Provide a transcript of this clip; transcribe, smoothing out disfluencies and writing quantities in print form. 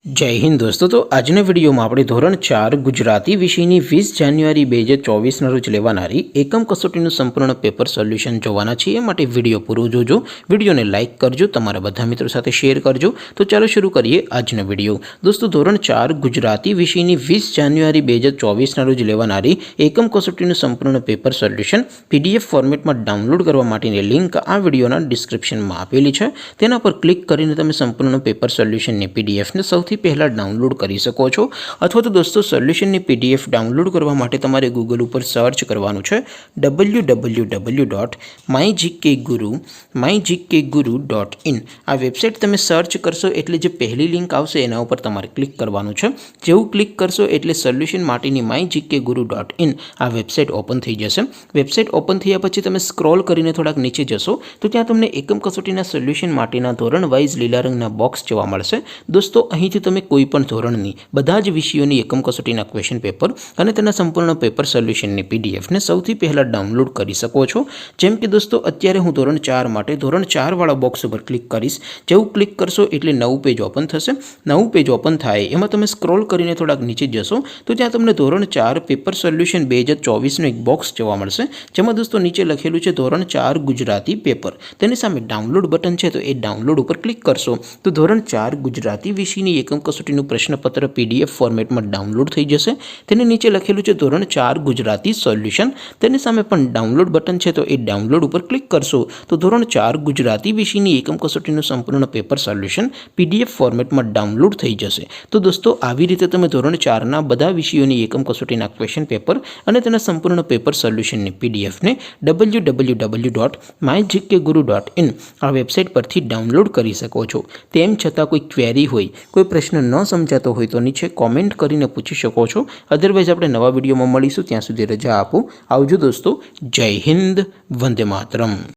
जय हिंद दोस्तों। तो आज वीडियो में આપણે ધોરણ 4 ગુજરાતી વિષયની 20 જાન્યુઆરી 2024 ના રોજ લેવાનારી એકમ કસોટીનું સંપૂર્ણ પેપર સોલ્યુશન જોવાના છીએ। માટે વિડિયો પૂરો જોજો, વિડિયોને લાઈક કરજો, તમારા બધા મિત્રો સાથે શેર કરજો। તો ચાલો શરૂ કરીએ આજનો વિડિયો। દોસ્તો ધોરણ 4 ગુજરાતી વિષયની 20 જાન્યુઆરી 2024 ના રોજ લેવાનારી એકમ કસોટીનું સંપૂર્ણ પેપર સોલ્યુશન પીડીએફ ફોર્મેટમાં ડાઉનલોડ કરવા માટેની લિંક આ વિડિયોના ડિસ્ક્રિપ્શનમાં આપેલી છે। તેના પર ક્લિક કરીને તમે સંપૂર્ણ પેપર સોલ્યુશનની પીડીએફને पहला डाउनलॉड कर सको छो। अथवा तो दोस्तों सोल्यूशन पीडीएफ डाउनलॉड करवा माटे तमारे गूगल पर सर्च करवानुं छे www.mygkguru.in। आ वेबसाइट तमे सर्च करशो एटले जे पहली लिंक आवशे एना उपर तमारे क्लिक करवानुं छे। जेवुं क्लिक करशो एटले सोल्यूशन माटेनी mygkguru.in आ वेबसाइट ओपन थई जशे। वेबसाइट ओपन थया पछी तमे स्क्रॉल करीने थोड़ाक नीचे जशो तो त्यां तमने एकम कसोटीना सोल्यूशन माटेना धोरण वाइज लीला रंगना बॉक्स जोवा मळशे। दोस्तों અહીંથી તમે કોઈપણ ધોરણની બધા જ વિષયોની એકમ કસોટીના ક્વેશ્ચન પેપર અને તેના સંપૂર્ણ પેપર સોલ્યુશનની પીડીએફને સૌથી પહેલાં ડાઉનલોડ કરી શકો છો। જેમ કે દોસ્તો અત્યારે હું ધોરણ 4 માટે ધોરણ 4 વાળા બોક્સ ઉપર ક્લિક કરીશ। જેવું ક્લિક કરશો એટલે નવું પેજ ઓપન થશે। નવું પેજ ઓપન થાય એમાં તમે સ્ક્રોલ કરીને થોડાક નીચે જશો તો ત્યાં તમને ધોરણ 4 પેપર સોલ્યુશન 2024નું એક બોક્સ જોવા મળશે। જેમાં દોસ્તો નીચે લખેલું છે ધોરણ 4 ગુજરાતી પેપર। તેની સામે ડાઉનલોડ બટન છે તો એ ડાઉનલોડ ઉપર ક્લિક કરશો તો ધોરણ 4 ગુજરાતી વિષયની એકમ कसोटीનું प्रश्नपत्र पीडीएफ फॉर्मेट में डाउनलॉड थई जशे। तेनी नीचे लखेलुं छे धोरण 4 गुजराती सोल्यूशन। तेनी सामे पण डाउनलॉड बटन छे तो ए डाउनलॉड पर क्लिक करशो तो धोरण 4 गुजराती विषयनी एकम कसोटीનું संपूर्ण पेपर सोल्यूशन पीडीएफ फॉर्मेट में डाउनलॉड थई जशे। तो दोस्तों આવી રીતે તમે ધોરણ 4 ના બધા વિષયોની એકમ કસોટીના ક્વેશ્ચન પેપર અને તેના સંપૂર્ણ પેપર સોલ્યુશનની પીડીએફ ને www.mygkguru.in આ વેબસાઇટ પરથી ડાઉનલોડ કરી શકો છો। તેમ છતાં કોઈ ક્વેરી હોય, કોઈ प्रश्न न समझातो होय तो नीचे कॉमेंट करीने पूछी शको छो। अदरवाइज आपणे नवा विडियो में मळीशुं, त्यां सुधी रजा आपो। आवजो दोस्तों। जय हिंद, वंदे मातरम।